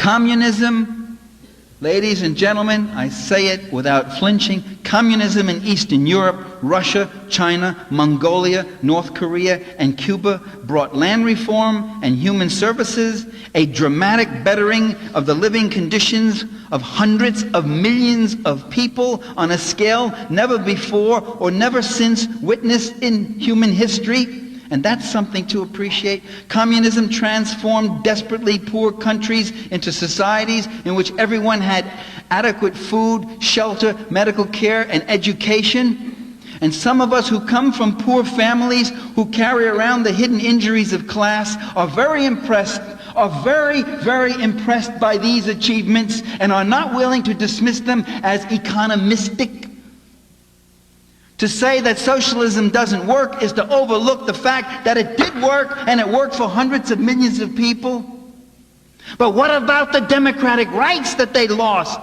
Communism, ladies and gentlemen, I say it without flinching, communism in Eastern Europe, Russia, China, Mongolia, North Korea, and Cuba brought land reform and human services, a dramatic bettering of the living conditions of hundreds of millions of people on a scale never before or never since witnessed in human history. And that's something to appreciate. Communism transformed desperately poor countries into societies in which everyone had adequate food, shelter, medical care, and education. And some of us who come from poor families, who carry around the hidden injuries of class, are very impressed by these achievements and are not willing to dismiss them as economistic. To say that socialism doesn't work is to overlook the fact that it did work, and it worked for hundreds of millions of people. But what about the democratic rights that they lost?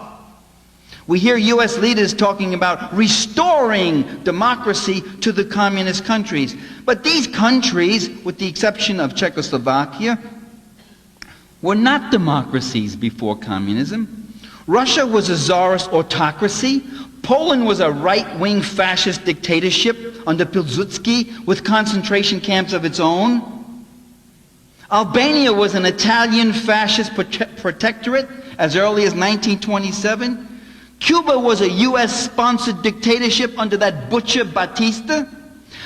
We hear U.S. leaders talking about restoring democracy to the communist countries. But these countries, with the exception of Czechoslovakia, were not democracies before communism. Russia was a czarist autocracy. Poland was a right-wing fascist dictatorship under Pilsudski with concentration camps of its own. Albania was an Italian fascist protectorate as early as 1927. Cuba was a U.S.-sponsored dictatorship under that butcher Batista.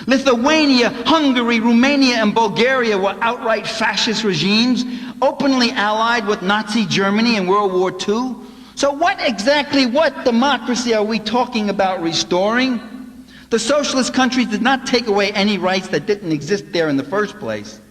Lithuania, Hungary, Romania, and Bulgaria were outright fascist regimes, openly allied with Nazi Germany in World War II. So what democracy are we talking about restoring? The socialist countries did not take away any rights that didn't exist there in the first place.